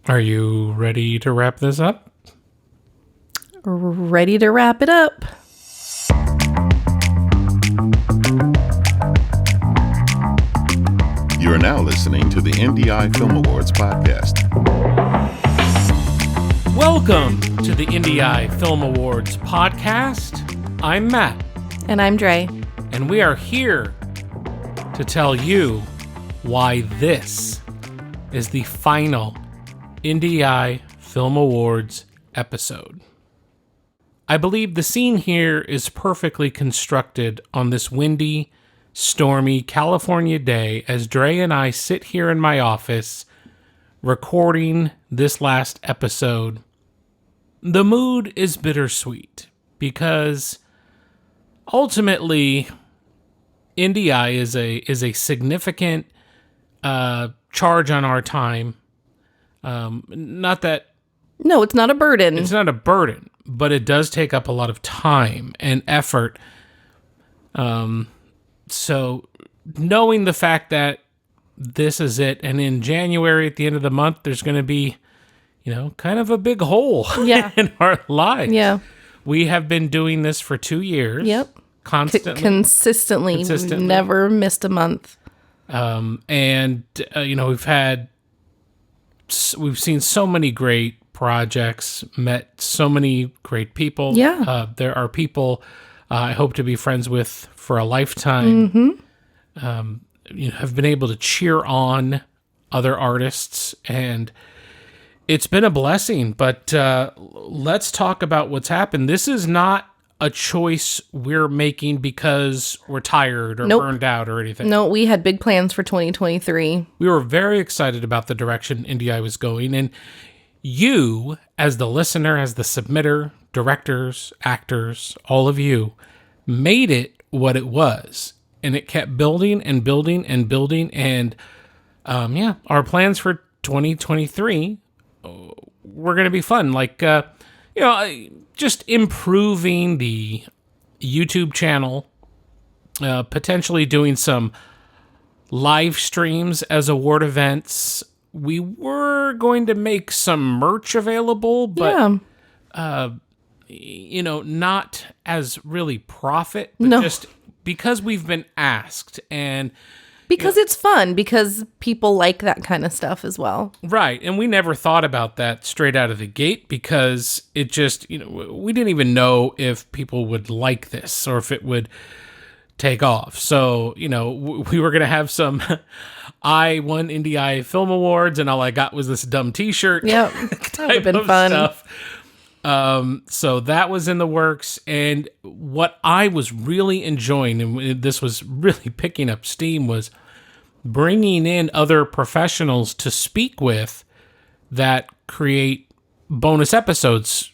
Are you ready to wrap this up? Ready to wrap it up. You are now listening to the IndieEye Film Awards podcast. Welcome to the IndieEye Film Awards podcast. I'm Matt. And I'm Dre. And we are here to tell you why this is the final IndieEye Film Awards episode. I believe the scene here is perfectly constructed on this windy, stormy California day as Dre and I sit here in my office recording this last episode. The mood is bittersweet because ultimately IndieEye is a significant charge on our time. Not that... No, it's not a burden. It's not a burden, but it does take up a lot of time and effort. So knowing the fact that this is it, and in January at the end of the month, there's going to be, kind of a big hole in our lives. Yeah. We have been doing this for 2 years. Yep. Consistently. Never missed a month. We've seen so many great projects, met so many great people. Yeah. There are people I hope to be friends with for a lifetime. Mm-hmm. Have been able to cheer on other artists, and it's been a blessing. But let's talk about what's happened. This is not a choice we're making because we're tired or burned out or anything. No, we had big plans for 2023. We were very excited about the direction IndieEye was going, and you, as the listener, as the submitter, directors, actors, all of you, made it what it was. And it kept building and building and building. And our plans for 2023 were going to be fun. Like, just improving the YouTube channel, potentially doing some live streams as award events. We were going to make some merch available, but, not as really profit, but just because we've been asked, and because it's fun, because people like that kind of stuff as well. Right. And we never thought about that straight out of the gate because it just, we didn't even know if people would like this or if it would take off. So, we were going to have some, I won IndieEye Film Awards and all I got was this dumb t-shirt. Yep. That would have been fun. Stuff. So that was in the works, and what I was really enjoying, and this was really picking up steam, was bringing in other professionals to speak with that create bonus episodes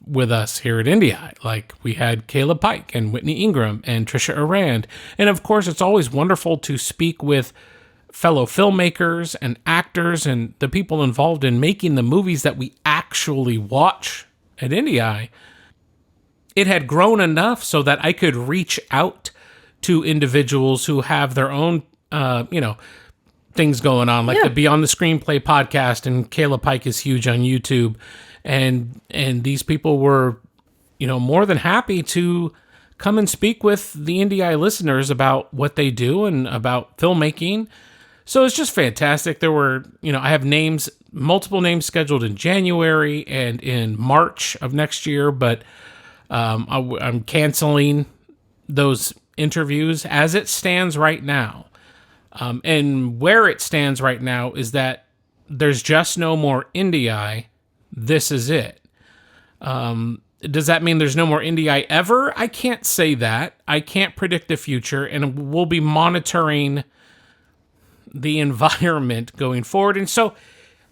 with us here at IndieEye. Like we had Caleb Pike and Whitney Ingram and Trisha Arand, and of course it's always wonderful to speak with fellow filmmakers and actors and the people involved in making the movies that we actually watch at IndieEye. It had grown enough so that I could reach out to individuals who have their own, things going on, like the Beyond the Screenplay podcast, and Kayla Pike is huge on YouTube. And these people were, more than happy to come and speak with the IndieEye listeners about what they do and about filmmaking. So it's just fantastic. There were, I have multiple names scheduled in January and in March of next year, but I'm canceling those interviews as it stands right now. And where it stands right now is that there's just no more IndieEye. This is it. Does that mean there's no more IndieEye ever? I can't say that. I can't predict the future, and we'll be monitoring the environment going forward. And so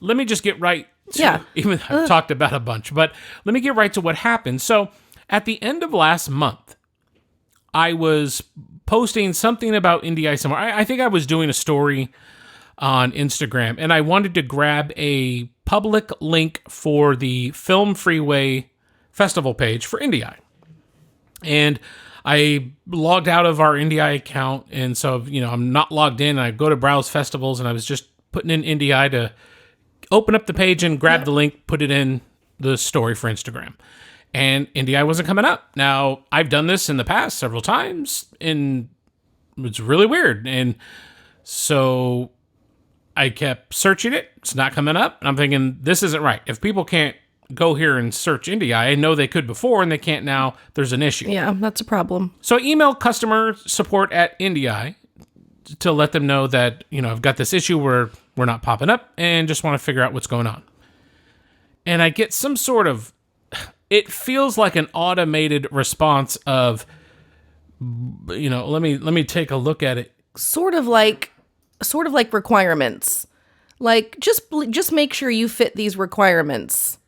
let me just get right to, even though I've talked about a bunch, but let me get right to what happened. So at the end of last month, I was posting something about IndieEye somewhere. I think I was doing a story on Instagram, and I wanted to grab a public link for the FilmFreeway festival page for IndieEye. And I logged out of our IndieEye account, and so, I'm not logged in. I go to browse festivals, and I was just putting in IndieEye to open up the page and grab the link, put it in the story for Instagram. And IndieEye wasn't coming up. Now, I've done this in the past several times, and it's really weird. And so I kept searching it. It's not coming up. And I'm thinking, this isn't right. If people can't go here and search IndieEye, I know they could before, and they can't now. There's an issue. Yeah, that's a problem. So I emailed customer support at IndieEye to let them know that, I've got this issue where we're not popping up and just want to figure out what's going on. And I get some sort of, it feels like an automated response of, let me take a look at it. Sort of like requirements. Like, just make sure you fit these requirements.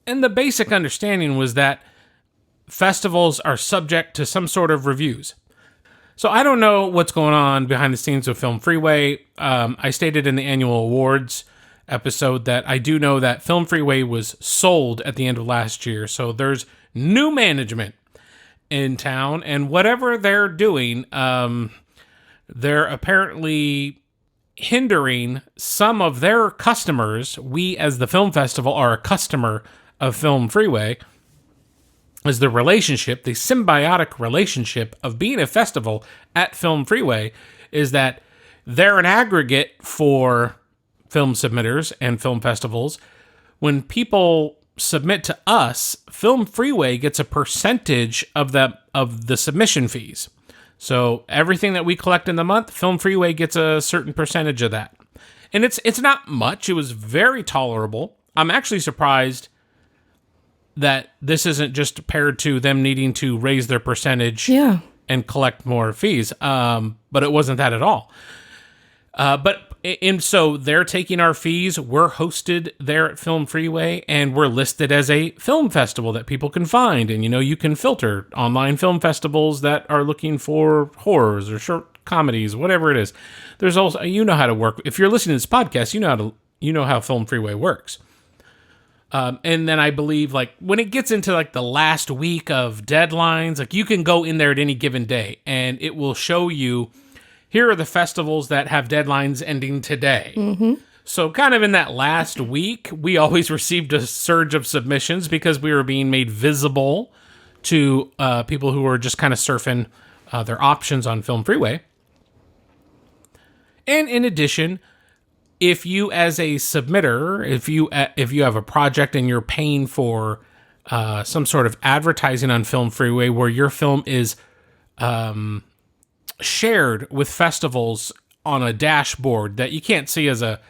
And the basic understanding was that festivals are subject to some sort of reviews. So I don't know what's going on behind the scenes with FilmFreeway. I stated in the annual awards episode that I do know that FilmFreeway was sold at the end of last year. So there's new management in town, and whatever they're doing, they're apparently hindering some of their customers. We, as the film festival, are a customer of FilmFreeway. Is the relationship, the symbiotic relationship of being a festival at FilmFreeway, is that they're an aggregate for film submitters and film festivals. When people submit to us, FilmFreeway gets a percentage of the submission fees. So everything that we collect in the month, FilmFreeway gets a certain percentage of that. And it's not much. It was very tolerable. I'm actually surprised that this isn't just paired to them needing to raise their percentage and collect more fees. But it wasn't that at all. So they're taking our fees. We're hosted there at FilmFreeway, and we're listed as a film festival that people can find. And, you can filter online film festivals that are looking for horrors or short comedies, whatever it is. There's also, how to work. If you're listening to this podcast, you know how FilmFreeway works. And then I believe, when it gets into, the last week of deadlines, you can go in there at any given day, and it will show you, here are the festivals that have deadlines ending today. Mm-hmm. So kind of in that last week, we always received a surge of submissions because we were being made visible to people who were just kind of surfing their options on FilmFreeway. And in addition, if you as a submitter, if you have a project and you're paying for some sort of advertising on FilmFreeway where your film is shared with festivals on a dashboard that you can't see as a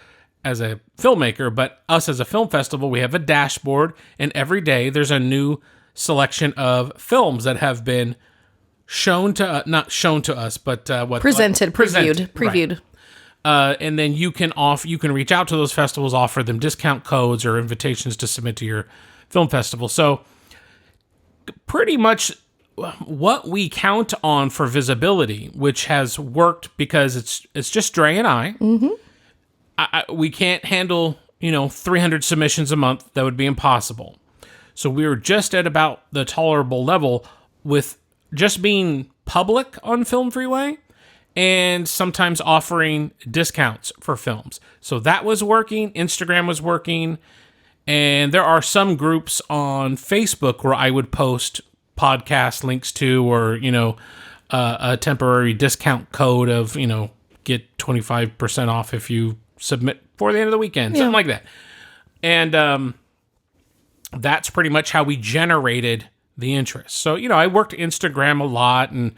filmmaker, but us as a film festival, we have a dashboard, and every day there's a new selection of films that have been not shown to us, but previewed. Right. And then you can reach out to those festivals, offer them discount codes or invitations to submit to your film festival. So pretty much what we count on for visibility, which has worked because it's just Dre and I. Mm-hmm. We can't handle 300 submissions a month. That would be impossible. So we were just at about the tolerable level with just being public on FilmFreeway and sometimes offering discounts for films. So that was working. Instagram was working. And there are some groups on Facebook where I would post podcast links to, or, a temporary discount code of, get 25% off if you submit before the end of the weekend, something like that. And that's pretty much how we generated the interest. So, I worked Instagram a lot, and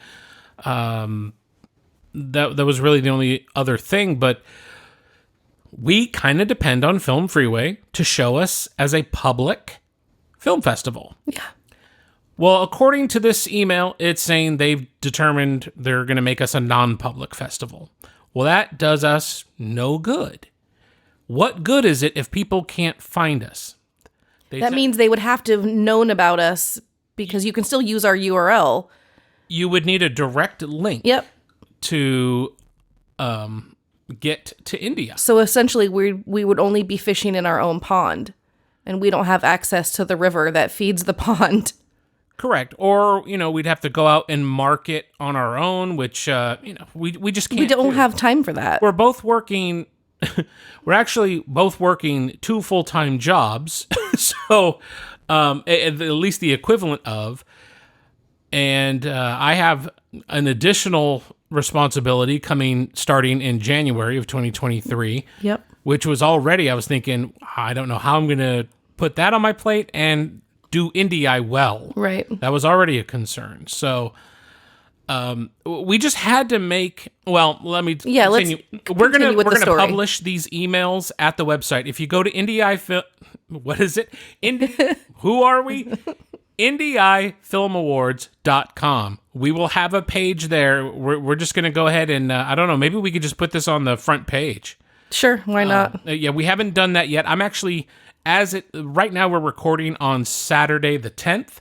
that was really the only other thing, but we kind of depend on FilmFreeway to show us as a public film festival. Yeah. Well, according to this email, it's saying they've determined they're going to make us a non-public festival. Well, that does us no good. What good is it if people can't find us? That means they would have to have known about us, because you can still use our URL. You would need a direct link to get to IndieEye. So essentially, we would only be fishing in our own pond, and we don't have access to the river that feeds the pond. Correct. Or, we'd have to go out and market on our own, which, we just can't. We don't have time for that. We're both working we're actually both working 2 full-time jobs, so at least the equivalent of. And I have an additional responsibility starting in January of 2023. Yep. Which was already, I was thinking, I don't know how I'm going to put that on my plate and do IndieEye well. Right. That was already a concern. So we just had to make, well, let me continue. We're going to publish these emails at the website. If you go to IndieEye what is it? Who are we? IndieEyeFilmAwards.com. We will have a page there. We're just going to go ahead and, I don't know, maybe we could just put this on the front page. Sure, why not? Yeah, we haven't done that yet. I'm actually, right now we're recording on Saturday the 10th,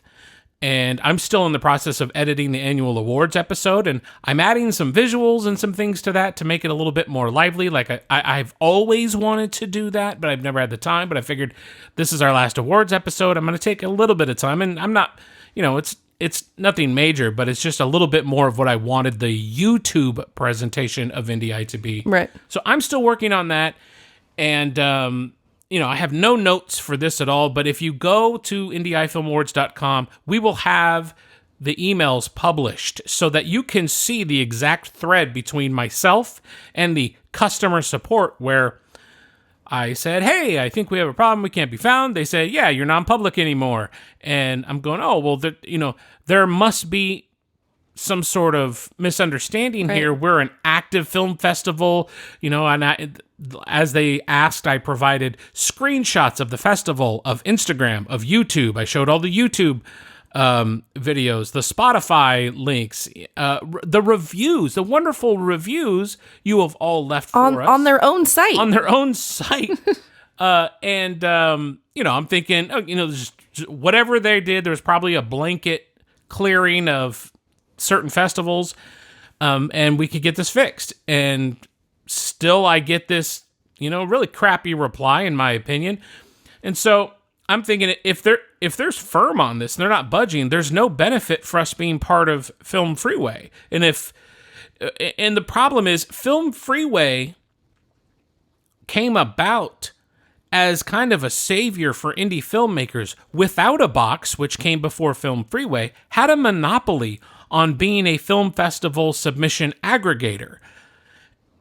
and I'm still in the process of editing the annual awards episode, and I'm adding some visuals and some things to that to make it a little bit more lively. Like, I've always wanted to do that, but I've never had the time, but I figured this is our last awards episode. I'm going to take a little bit of time, and I'm not, it's nothing major, but it's just a little bit more of what I wanted the YouTube presentation of IndieEye to be. Right. So I'm still working on that, and I have no notes for this at all, but if you go to IndieEyeFilmAwards.com, we will have the emails published so that you can see the exact thread between myself and the customer support where I said, hey, I think we have a problem. We can't be found. They say, yeah, you're non-public anymore. And I'm going, oh, well, there must be some sort of misunderstanding here. We're an active film festival, and as they asked, I provided screenshots of the festival, of Instagram, of YouTube. I showed all the YouTube videos, the Spotify links, the reviews, the wonderful reviews you have all left for us. On their own site. On their own site. I'm thinking, just whatever they did, there was probably a blanket clearing of certain festivals, and we could get this fixed. And still I get this, really crappy reply, in my opinion. And so I'm thinking if there's firm on this and they're not budging, there's no benefit for us being part of FilmFreeway. And the problem is FilmFreeway came about as kind of a savior for indie filmmakers. Without a Box, which came before FilmFreeway, had a monopoly on being a film festival submission aggregator.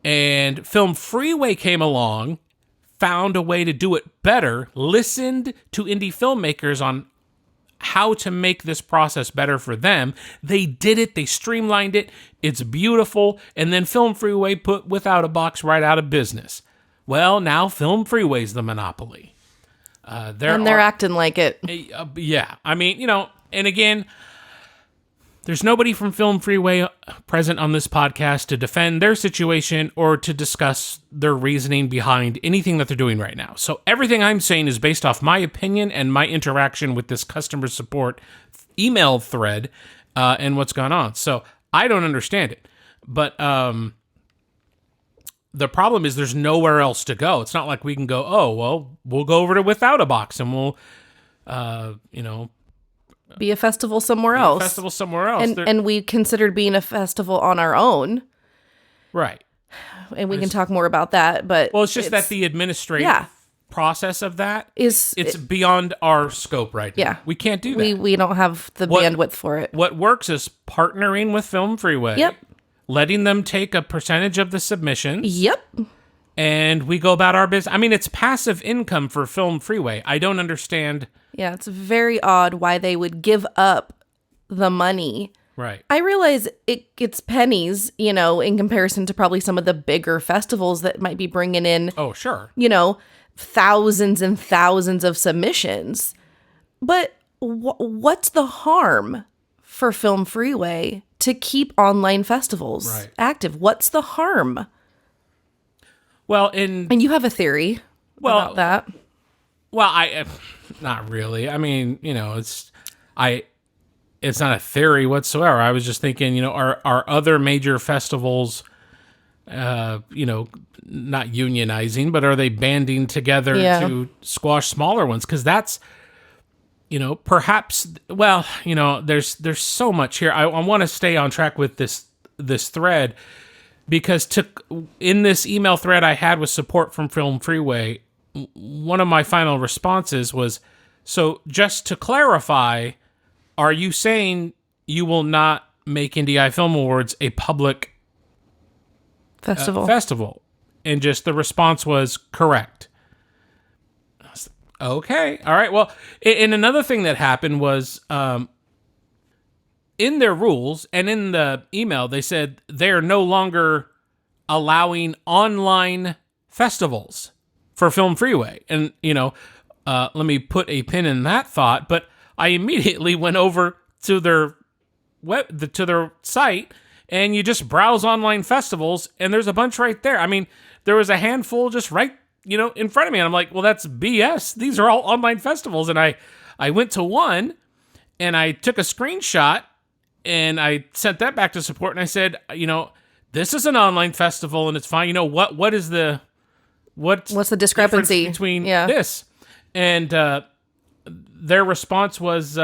And FilmFreeway came along, found a way to do it better, listened to indie filmmakers on how to make this process better for them. They did it. They streamlined it. It's beautiful. And then FilmFreeway put Without a Box right out of business. Well, now FilmFreeway's the monopoly. They're acting like it. Yeah. I mean, and again, there's nobody from FilmFreeway present on this podcast to defend their situation or to discuss their reasoning behind anything that they're doing right now. So everything I'm saying is based off my opinion and my interaction with this customer support email thread and what's gone on. So I don't understand it. But the problem is there's nowhere else to go. It's not like we can go, oh, well, we'll go over to Without a Box and we'll, be a festival somewhere else. And we considered being a festival on our own. Right. And we can talk more about that, but it's just that the administrative process of that it's beyond our scope right now. Yeah. We can't do that. We don't have the bandwidth for it. What works is partnering with FilmFreeway. Yep. Letting them take a percentage of the submissions. Yep. And we go about our business. I mean, it's passive income for FilmFreeway. I don't understand. Yeah, it's very odd why they would give up the money. Right. I realize it's pennies, in comparison to probably some of the bigger festivals that might be bringing in. Oh, sure. Thousands and thousands of submissions. But what's the harm for FilmFreeway to keep online festivals active? What's the harm? Well, and you have a theory about that. Well, I not really. I mean, it's not a theory whatsoever. I was just thinking, are other major festivals, not unionizing, but are they banding together to squash smaller ones? Because that's, perhaps. Well, there's so much here. I want to stay on track with this thread. because in this email thread I had with support from FilmFreeway, one of my final responses was, so just to clarify, are you saying you will not make IndieEye Film Awards a public festival? And just the response was correct. Okay. All right. Well, and another thing that happened was in their rules and in the email, they said they're no longer allowing online festivals for FilmFreeway. And, let me put a pin in that thought, but I immediately went over to their to their site, and you just browse online festivals, and there's a bunch right there. I mean, there was a handful just right, in front of me, and I'm like, well, that's BS. These are all online festivals. And I went to one, and I took a screenshot, and I sent that back to support, and I said, this is an online festival, and it's fine. What's the discrepancy between this? And their response was,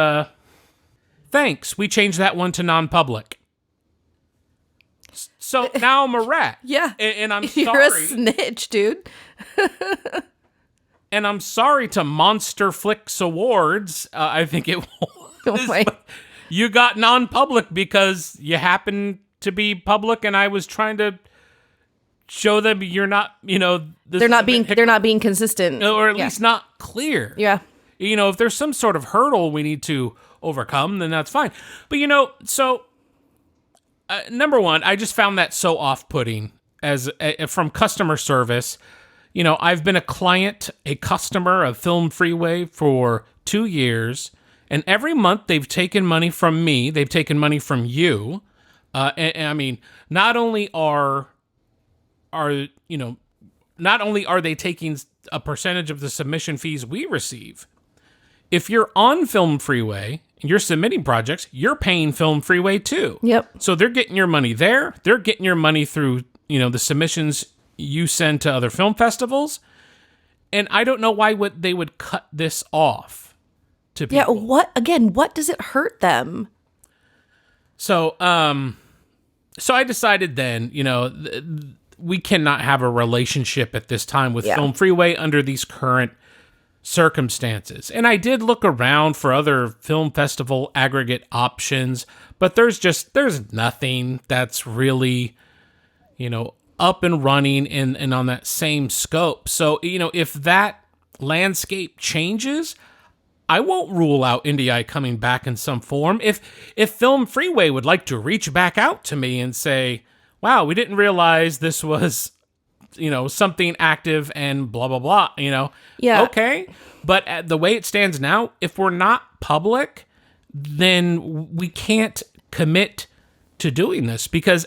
thanks, we changed that one to non-public. So now I'm a rat. Yeah. And I'm sorry. You're a snitch, dude. And I'm sorry to Monster Flicks Awards. I think it was. Oh my. You got non-public because you happen to be public, and I was trying to show them you're not, they're not being consistent, or at least not clear. Yeah. If there's some sort of hurdle we need to overcome, then that's fine. But so number one, I just found that so off-putting from customer service. I've been a customer of FilmFreeway for 2 years, and every month they've taken money from me, they've taken money from you, and I mean, not only are they taking a percentage of the submission fees we receive. If you're on FilmFreeway and you're submitting projects, you're paying FilmFreeway too. Yep. So they're getting your money there. They're getting your money through, the submissions you send to other film festivals. And I don't know why they would cut this off to people. Yeah, what does it hurt them? So, so I decided then, we cannot have a relationship at this time with FilmFreeway under these current circumstances. And I did look around for other film festival aggregate options, but there's nothing that's really, up and running and on that same scope. So, if that landscape changes, I won't rule out IndieEye coming back in some form. If FilmFreeway would like to reach back out to me and say, wow, we didn't realize this was, something active and blah, blah, blah, Yeah. Okay. But the way it stands now, if we're not public, then we can't commit to doing this because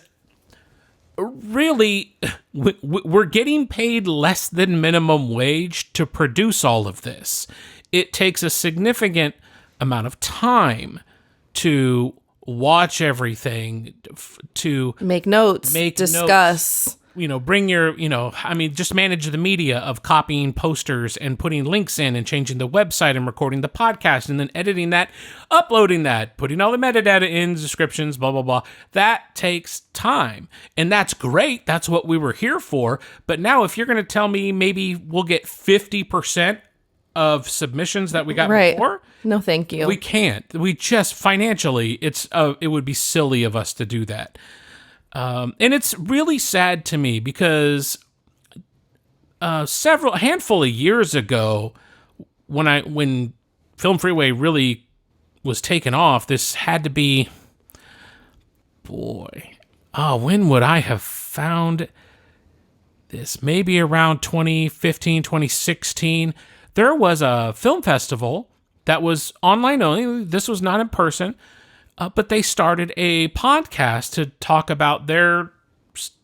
really we're getting paid less than minimum wage to produce all of this. It takes a significant amount of time to watch everything, to make notes, discuss, bring your, just manage the media of copying posters and putting links in and changing the website and recording the podcast and then editing that, uploading that, putting all the metadata in, descriptions, blah, blah, blah. That takes time. And that's great. That's what we were here for. But now if you're going to tell me maybe we'll get 50% of submissions that we got before, no, thank you. We can't. We just financially, it would be silly of us to do that. And it's really sad to me because a handful of years ago, when FilmFreeway really was taken off, this had to be, when would I have found this? Maybe around 2015, 2016. There was a film festival that was online only. This was not in person, but they started a podcast to talk about their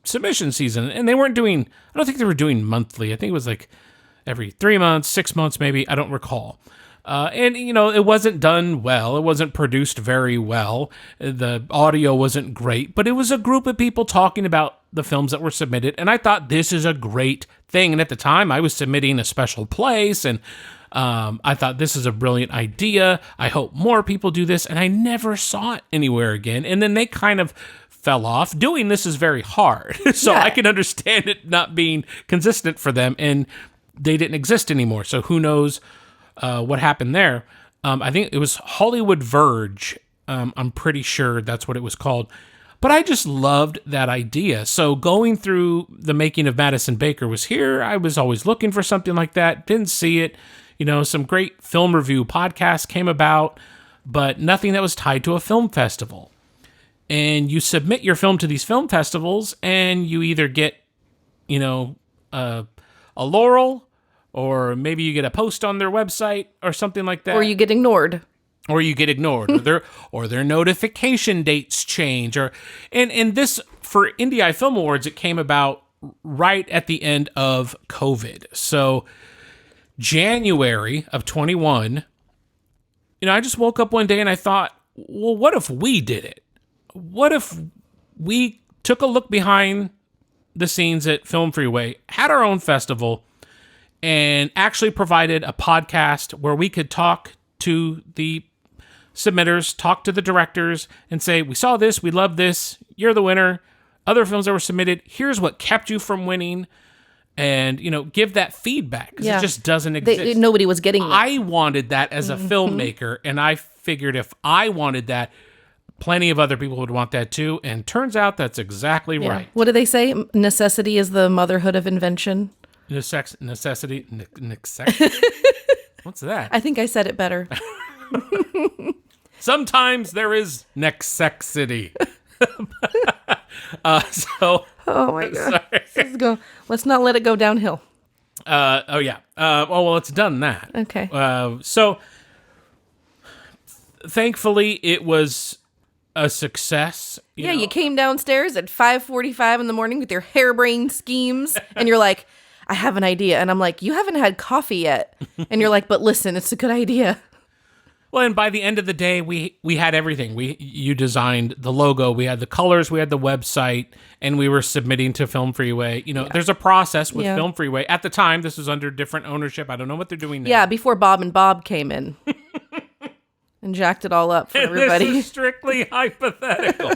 submission season. And they weren't I don't think they were doing monthly. I think it was like every 3 months, 6 months maybe. I don't recall. And, it wasn't done well. It wasn't produced very well. The audio wasn't great. But it was a group of people talking about the films that were submitted. And I thought this is a great thing. And at the time, I was submitting a special place. And I thought this is a brilliant idea. I hope more people do this. And I never saw it anywhere again. And then they kind of fell off. Doing this is very hard. So Yeah. I can understand it not being consistent for them, and they didn't exist anymore. So who knows what happened there. I think it was Hollywood Verge. I'm pretty sure that's what it was called. But I just loved that idea. So going through the making of Madison Baker was here. I was always looking for something like that. Didn't see it. Some great film review podcasts came about, but nothing that was tied to a film festival. And you submit your film to these film festivals, and you either get, a laurel, or maybe you get a post on their website or something like that. Or you get ignored. Or their notification dates change. And this, for IndieEye Film Awards, it came about right at the end of COVID. So January of 21, I just woke up one day and I thought, well, what if we did it? What if we took a look behind the scenes at FilmFreeway, had our own festival, and actually provided a podcast where we could talk to the submitters, talk to the directors, and say, we saw this, we love this, you're the winner. Other films that were submitted, here's what kept you from winning, and give that feedback, because it just doesn't exist. Nobody was getting that. I wanted that as a filmmaker, and I figured if I wanted that, plenty of other people would want that too, and turns out that's exactly right. What do they say? Necessity is the motherhood of invention. Necessity. What's that? I think I said it better. Sometimes there is necessity. Oh my God. Let's not let it go downhill. Well, it's done that. Okay. So thankfully it was a success. You came downstairs at 5:45 in the morning with your harebrained schemes, and you're like, I have an idea. And I'm like, you haven't had coffee yet. And you're like, but listen, it's a good idea. Well, and by the end of the day, we had everything. You designed the logo, we had the colors, we had the website, and we were submitting to FilmFreeway. There's a process with FilmFreeway. At the time, this was under different ownership. I don't know what they're doing now. Yeah, before Bob and Bob came in and jacked it all up for everybody. This is strictly hypothetical.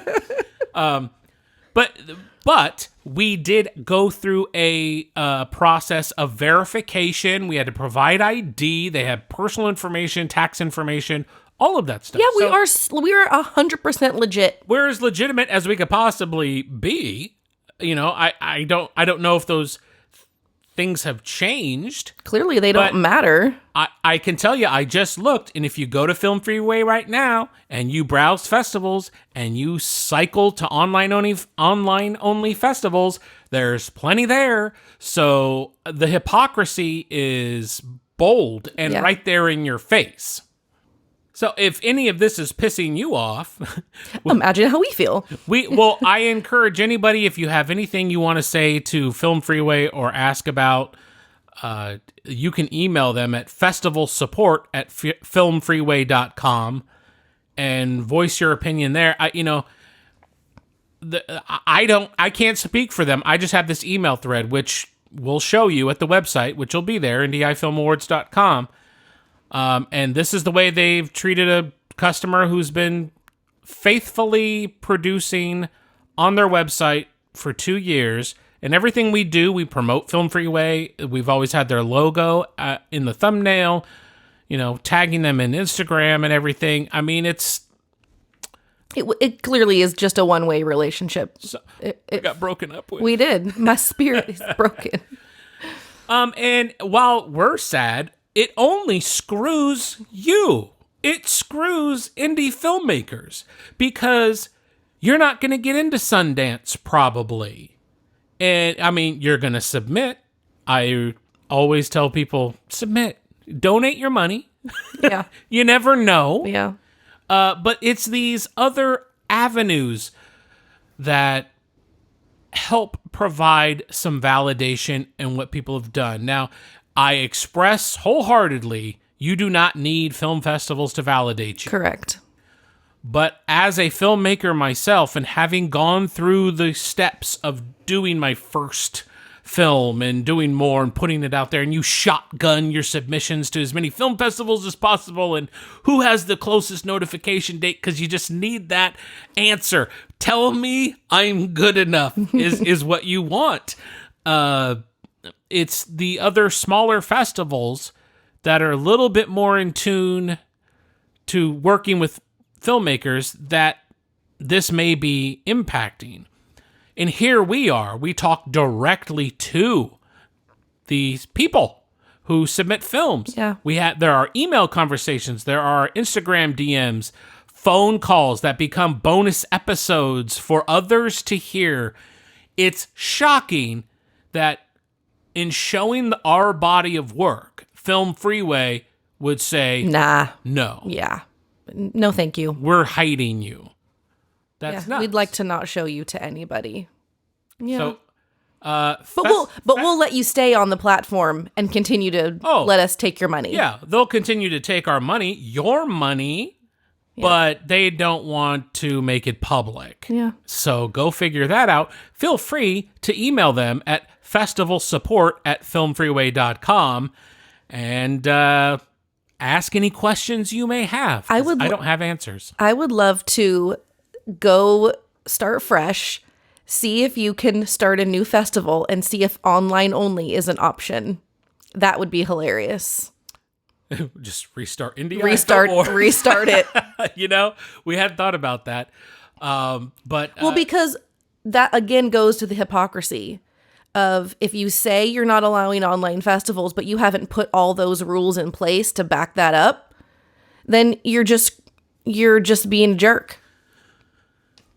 But we did go through a process of verification. We had to provide ID. They had personal information, tax information, all of that stuff. Yeah, we are 100% legit. We're as legitimate as we could possibly be. I don't know if those things have changed. Clearly, they don't matter. I can tell you, I just looked, and if you go to FilmFreeway right now and you browse festivals and you cycle to online only festivals, there's plenty there. So the hypocrisy is bold and right there in your face. So if any of this is pissing you off, imagine how we feel. I encourage anybody, if you have anything you want to say to FilmFreeway or ask about, you can email them at festivalsupport@filmfreeway.com and voice your opinion there. I can't speak for them. I just have this email thread, which we'll show you at the website, which will be there, IndieEyeFilmAwards.com. And this is the way they've treated a customer who's been faithfully producing on their website for 2 years. And everything we do, we promote FilmFreeway. We've always had their logo in the thumbnail, tagging them in Instagram and everything. I mean, it clearly is just a one-way relationship. So it got broken up with. We did. My spirit is broken. And while we're sad, it only screws you. It screws indie filmmakers, because you're not going to get into Sundance probably. And I mean, you're going to submit. I always tell people, submit, donate your money. Yeah. You never know. Yeah. But it's these other avenues that help provide some validation in what people have done. Now, I express wholeheartedly, you do not need film festivals to validate you. Correct. But as a filmmaker myself, and having gone through the steps of doing my first film and doing more and putting it out there, and you shotgun your submissions to as many film festivals as possible, and who has the closest notification date, because you just need that answer. Tell me I'm good enough is what you want. It's the other smaller festivals that are a little bit more in tune to working with filmmakers that this may be impacting. And here we are. We talk directly to these people who submit films. Yeah. There are email conversations, there are Instagram DMs, phone calls that become bonus episodes for others to hear. It's shocking that in showing our body of work, FilmFreeway would say, nah, no. Yeah. No, thank you. We're hiding you. That's nuts. We'd like to not show you to anybody. Yeah. So, but we'll let you stay on the platform and continue to let us take your money. Yeah, they'll continue to take our money, your money, but they don't want to make it public. Yeah. So go figure that out. Feel free to email them at festivalsupport@filmfreeway.com and ask any questions you may have. I don't have answers. I would love to go start fresh, see if you can start a new festival, and see if online only is an option. That would be hilarious. Just restart IndieEye. Restart it. We had thought about that. Because that again goes to the hypocrisy of, if you say you're not allowing online festivals, but you haven't put all those rules in place to back that up, then you're just being a jerk.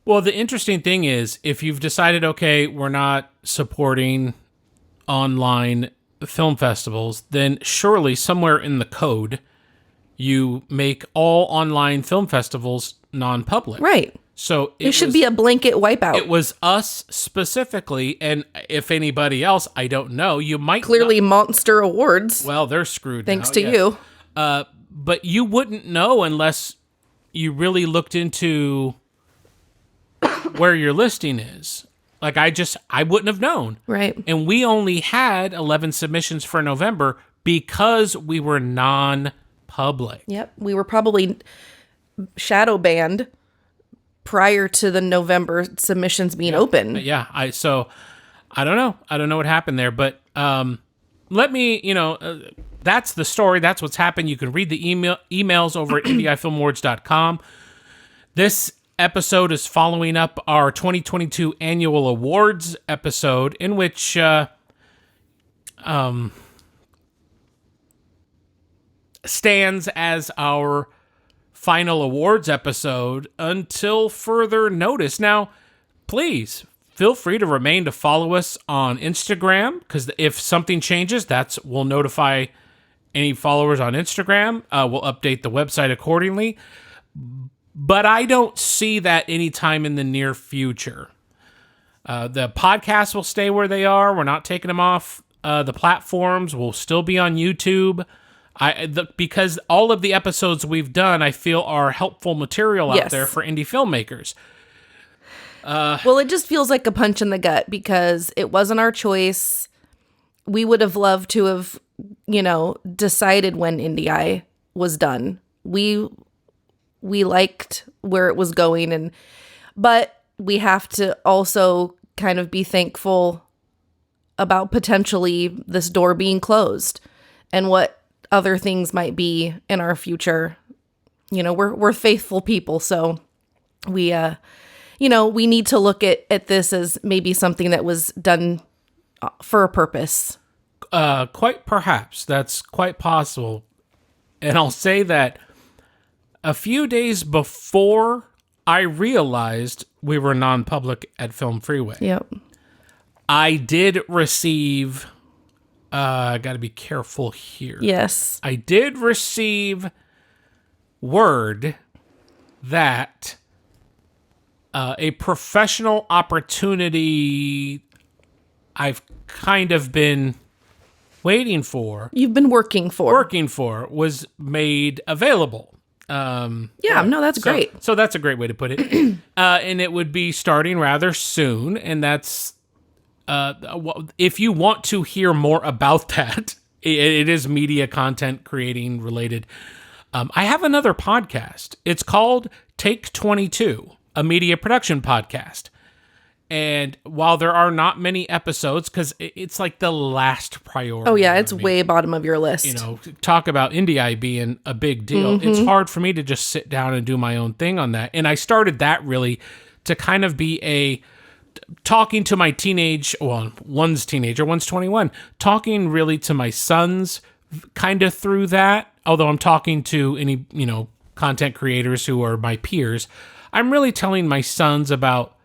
Well, the interesting thing is, if you've decided, okay, we're not supporting online film festivals, then surely somewhere in the code, you make all online film festivals non-public. Right. So it should be a blanket wipeout. It was us specifically, and if anybody else, I don't know. You might clearly Monster Awards. Well, they're screwed. Thanks to you. But you wouldn't know unless you really looked into where your listing is. Like I wouldn't have known. Right. And we only had 11 submissions for November because we were non-public. Yep. We were probably shadow banned prior to the November submissions being open. Yeah. I don't know. I don't know what happened there, but let me, that's the story. That's what's happened. You can read the emails over at IndieEyeFilmAwards.com. This episode is following up our 2022 annual awards episode, in which stands as our final awards episode until further notice. Now, please feel free to remain to follow us on Instagram, because if something changes, we'll notify any followers on Instagram. We'll update the website accordingly. But I don't see that anytime in the near future. The podcasts will stay where they are. We're not taking them off the platforms. We'll still be on YouTube. Because all of the episodes we've done, I feel, are helpful material out there for indie filmmakers. Well, it just feels like a punch in the gut because it wasn't our choice. We would have loved to have, decided when IndieEye was done. We liked where it was going, but we have to also kind of be thankful about potentially this door being closed and what other things might be in our future. We're faithful people, so we need to look at this as maybe something that was done for a purpose. Quite perhaps. That's quite possible. And I'll say that a few days before I realized we were non-public at FilmFreeway, yep, I did receive... I got to be careful here. Yes. I did receive word that a professional opportunity I've kind of been waiting for. You've been working for was made available. That's great. So that's a great way to put it. And it would be starting rather soon, and that's if you want to hear more about that, it is media content creating related. I have another podcast. It's called Take 22, a media production podcast. And while there are not many episodes, because it's like the last priority. Oh, yeah, it's way bottom of your list. You know, talk about IndieEye being a big deal. Mm-hmm. It's hard for me to just sit down and do my own thing on that. And I started that really to kind of be talking to my one's teenager, one's 21, talking really to my sons kind of through that. Although I'm talking to any, content creators who are my peers, I'm really telling my sons about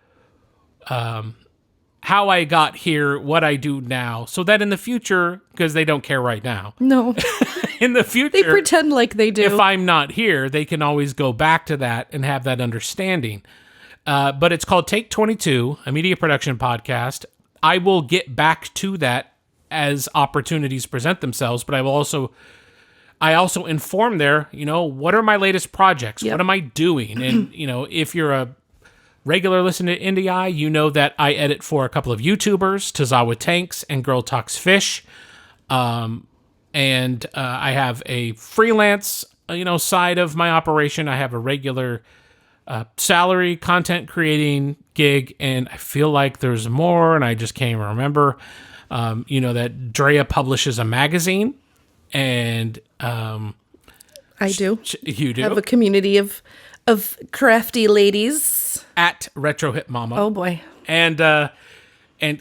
how I got here, what I do now, so that in the future, because they don't care right now. No. In the future, They pretend like they do. If I'm not here, they can always go back to that and have that understanding. But it's called Take 22, a media production podcast. I will get back to that as opportunities present themselves, but I also inform there, what are my latest projects? Yep. What am I doing? And, if you're a regular listener to IndieEye, you know that I edit for a couple of YouTubers, Tazawa Tanks and Girl Talks Fish. And I have a freelance, side of my operation. I have a regular salary content creating gig, and I feel like there's more, and I just can't even remember. That Drea publishes a magazine, and I do. You do? I have a community of crafty ladies. At Retro Hit Mama. Oh, boy. And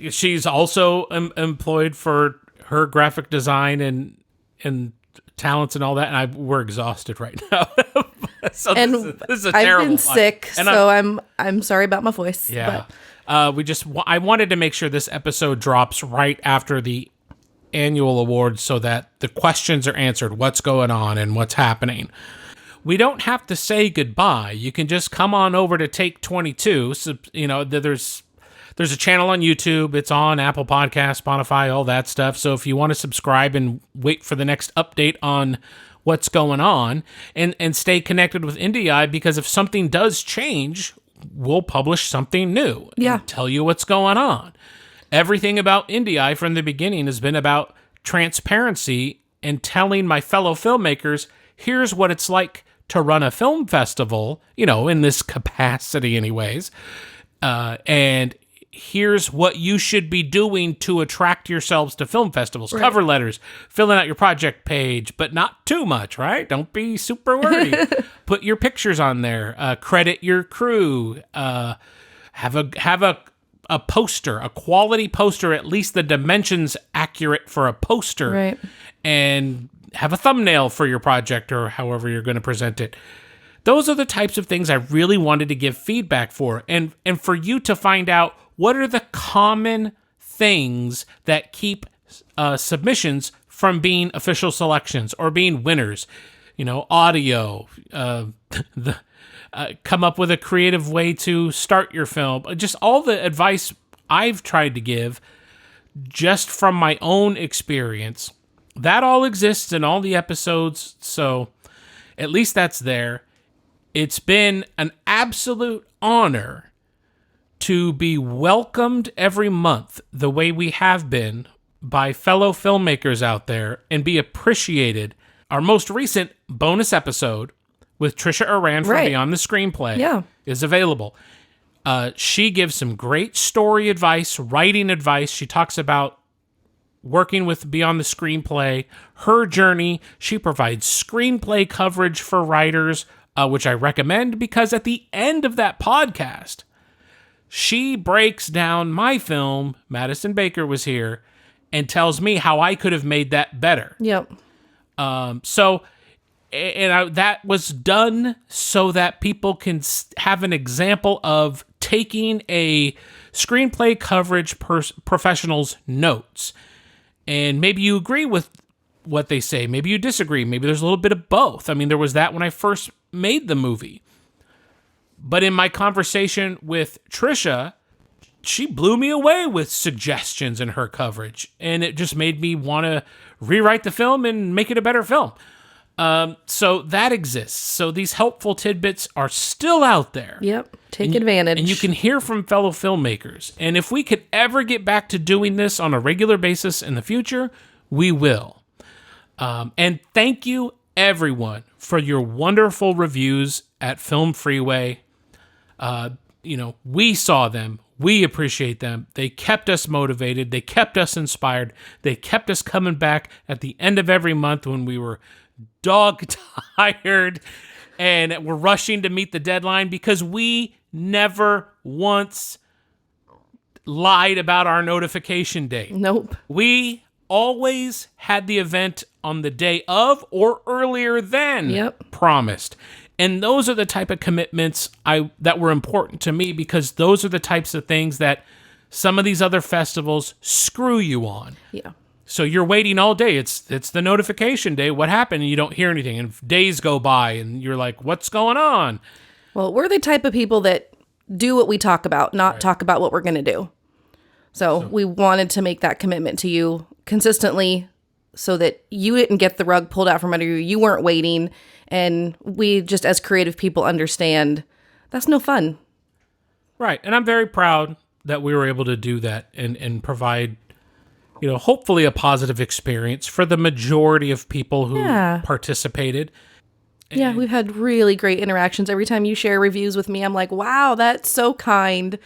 she's also employed for her graphic design and talents and all that, and we're exhausted right now. So this is a terrible I've been sick, and so I'm sorry about my voice. Yeah. I wanted to make sure this episode drops right after the annual awards so that the questions are answered, what's going on and what's happening. We don't have to say goodbye. You can just come on over to Take 22. So, there's a channel on YouTube. It's on Apple Podcasts, Spotify, all that stuff. So if you want to subscribe and wait for the next update on what's going on and stay connected with IndieEye, because if something does change, we'll publish something new. Yeah. And tell you what's going on. Everything about IndieEye from the beginning has been about transparency and telling my fellow filmmakers, here's what it's like to run a film festival, in this capacity anyways. And here's what you should be doing to attract yourselves to film festivals. Right. Cover letters, filling out your project page, but not too much, right? Don't be super worried. Put your pictures on there. Credit your crew. Have a poster, a quality poster, at least the dimensions accurate for a poster. Right. And have a thumbnail for your project or however you're going to present it. Those are the types of things I really wanted to give feedback for. And for you to find out what are the common things that keep submissions from being official selections or being winners. Audio, come up with a creative way to start your film. Just all the advice I've tried to give just from my own experience. That all exists in all the episodes, so at least that's there. It's been an absolute honor to be welcomed every month the way we have been by fellow filmmakers out there and be appreciated. Our most recent bonus episode with Trisha Aran from Beyond the Screenplay is available. She gives some great story advice, writing advice. She talks about working with Beyond the Screenplay, her journey. She provides screenplay coverage for writers, which I recommend because at the end of that podcast, she breaks down my film, Madison Baker Was Here, and tells me how I could have made that better. Yep. That was done so that people can have an example of taking a screenplay coverage professional's notes. And maybe you agree with what they say. Maybe you disagree. Maybe there's a little bit of both. I mean, there was that when I first made the movie. But in my conversation with Trisha, she blew me away with suggestions in her coverage. And it just made me want to rewrite the film and make it a better film. So that exists. So these helpful tidbits are still out there. Yep. Take advantage. And you can hear from fellow filmmakers. And if we could ever get back to doing this on a regular basis in the future, we will. And thank you, everyone, for your wonderful reviews at Film Freeway. We saw them. We appreciate them. They kept us motivated. They kept us inspired. They kept us coming back at the end of every month when we were dog tired and we're rushing to meet the deadline, because we never once lied about our notification date. Nope. We always had the event on the day of or earlier than promised. And those are the type of commitments that were important to me, because those are the types of things that some of these other festivals screw you on. Yeah. So you're waiting all day. It's the notification day. What happened? And you don't hear anything. And days go by and you're like, what's going on? Well, we're the type of people that do what we talk about, not talk about what we're going to do. So we wanted to make that commitment to you consistently so that you didn't get the rug pulled out from under you. You weren't waiting. And we just, as creative people, understand that's no fun. Right. And I'm very proud that we were able to do that and provide, hopefully a positive experience for the majority of people who participated. Yeah, we've had really great interactions. Every time you share reviews with me, I'm like, wow, that's so kind.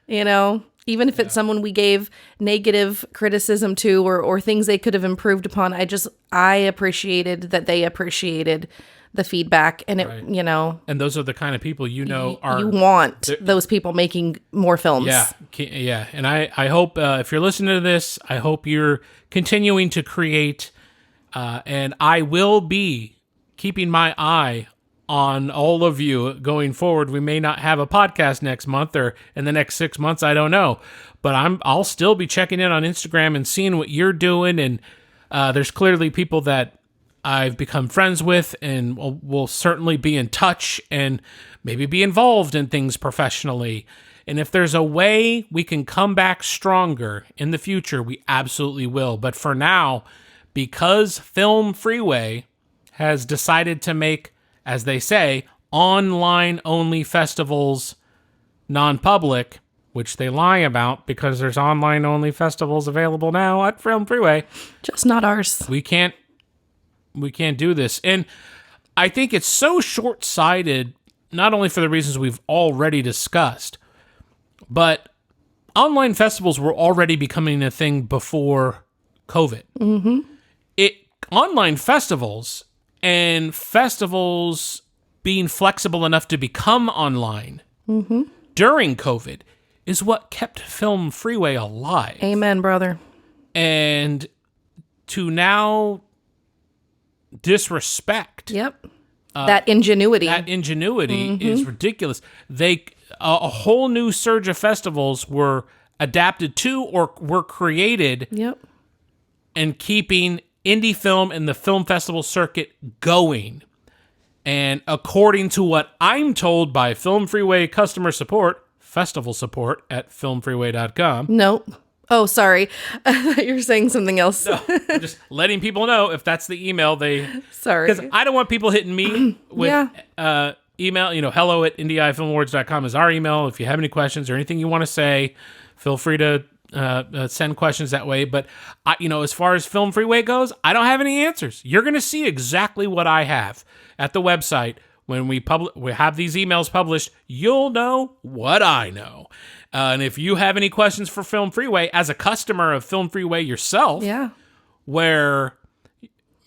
Even if it's someone we gave negative criticism to or things they could have improved upon, I appreciated that they appreciated the feedback. And and those are the kind of people you want those people making more films. Yeah. And I hope if you're listening to this, I hope you're continuing to create, and I will be keeping my eye on all of you going forward. We may not have a podcast next month or in the next 6 months, I don't know, but I'll still be checking in on Instagram and seeing what you're doing. And there's clearly people that I've become friends with, and will certainly be in touch and maybe be involved in things professionally. And if there's a way we can come back stronger in the future, we absolutely will. But for now, because Film Freeway has decided to make, as they say, online-only festivals non-public, which they lie about because there's online-only festivals available now at Film Freeway. Just not ours. We can't do this. And I think it's so short-sighted, not only for the reasons we've already discussed, but online festivals were already becoming a thing before COVID. Mm-hmm. Online festivals and festivals being flexible enough to become online during COVID is what kept Film Freeway alive. Amen, brother. And to now disrespect that ingenuity. That ingenuity is ridiculous. A whole new surge of festivals were adapted to or were created and keeping indie film and the film festival circuit going. And according to what I'm told by Film Freeway customer support, festival support at filmfreeway.com. Nope. Oh, sorry. I thought you were saying something else. No, I'm just letting people know if that's the email they... Sorry. Because I don't want people hitting me with email. Hello at IndieEyeFilmAwards.com is our email. If you have any questions or anything you want to say, feel free to send questions that way. But, as far as Film Freeway goes, I don't have any answers. You're going to see exactly what I have at the website. When we have these emails published, you'll know what I know. And if you have any questions for Film Freeway, as a customer of Film Freeway yourself, where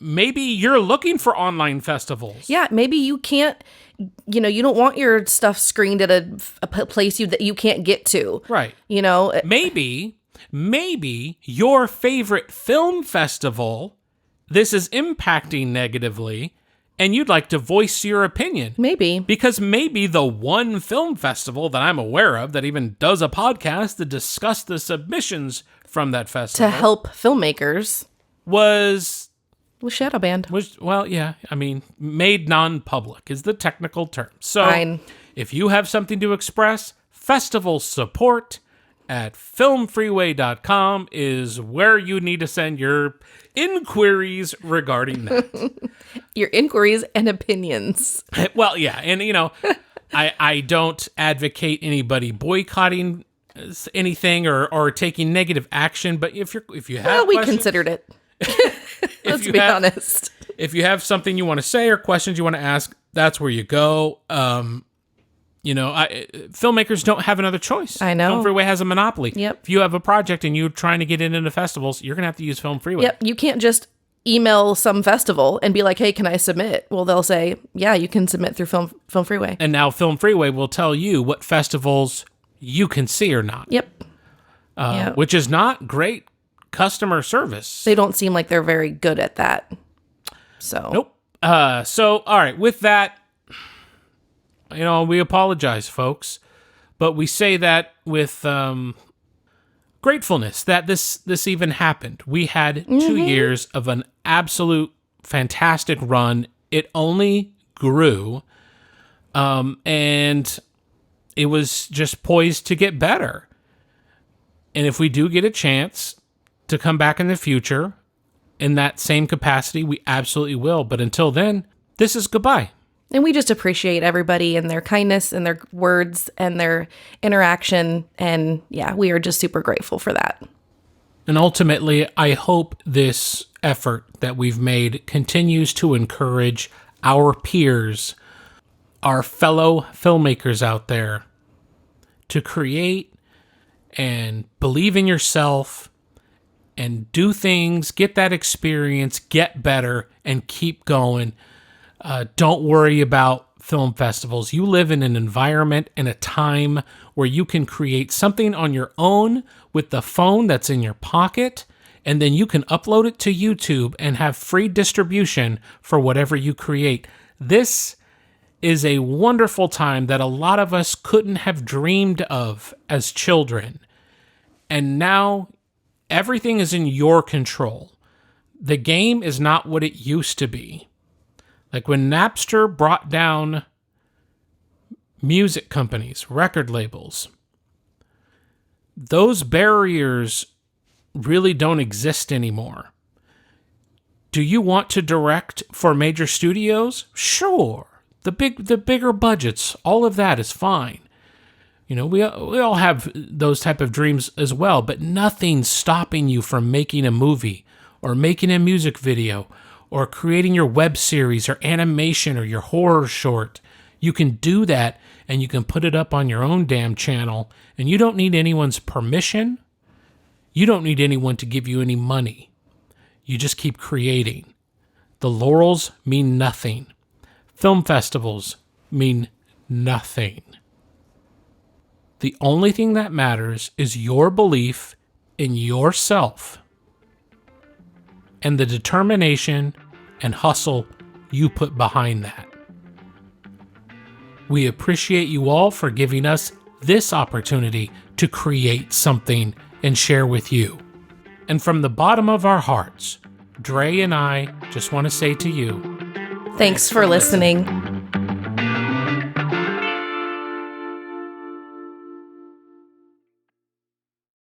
maybe you're looking for online festivals. Yeah, maybe you can't, you don't want your stuff screened at a place that you can't get to. Right. Maybe your favorite film festival, this is impacting negatively, and you'd like to voice your opinion. Maybe. Because maybe the one film festival that I'm aware of that even does a podcast to discuss the submissions from that festival. To help filmmakers. Was shadow banned. Made non-public is the technical term. So Fine. If you have something to express, festival support at filmfreeway.com is where you need to send your inquiries regarding that. your inquiries and opinions. Well, yeah. And, I don't advocate anybody boycotting anything or taking negative action. But if you have Well, we considered it. Let's be honest. If you have something you want to say or questions you want to ask, that's where you go. Filmmakers don't have another choice. I know. FilmFreeway has a monopoly. Yep. If you have a project and you're trying to get it into festivals, you're going to have to use FilmFreeway. Yep. You can't just email some festival and be like, hey, can I submit? Well, they'll say, yeah, you can submit through FilmFreeway. And now FilmFreeway will tell you what festivals you can see or not. Yep. Which is not great customer service. They don't seem like they're very good at that. So. Nope. All right. With that, we apologize, folks, but we say that with gratefulness that this even happened. We had 2 years of an absolute fantastic run. It only grew, and it was just poised to get better. And if we do get a chance to come back in the future in that same capacity, we absolutely will. But until then, this is goodbye. And we just appreciate everybody and their kindness and their words and their interaction. And yeah, we are just super grateful for that. And ultimately, I hope this effort that we've made continues to encourage our peers, our fellow filmmakers out there, to create and believe in yourself and do things, get that experience, get better, and keep going. Don't worry about film festivals. You live in an environment and a time where you can create something on your own with the phone that's in your pocket, and then you can upload it to YouTube and have free distribution for whatever you create. This is a wonderful time that a lot of us couldn't have dreamed of as children. And now everything is in your control. The game is not what it used to be. Like when Napster brought down music companies, record labels, those barriers really don't exist anymore. Do you want to direct for major studios? Sure. The bigger budgets, all of that is fine. We all have those type of dreams as well, but nothing's stopping you from making a movie or making a music video or creating your web series or animation or your horror short. You can do that, and you can put it up on your own damn channel, and you don't need anyone's permission. You don't need anyone to give you any money. You just keep creating. The laurels mean nothing. Film festivals mean nothing. The only thing that matters is your belief in yourself and the determination and hustle you put behind that. We appreciate you all for giving us this opportunity to create something and share with you. And from the bottom of our hearts, Dre and I just want to say to you, thanks for listening.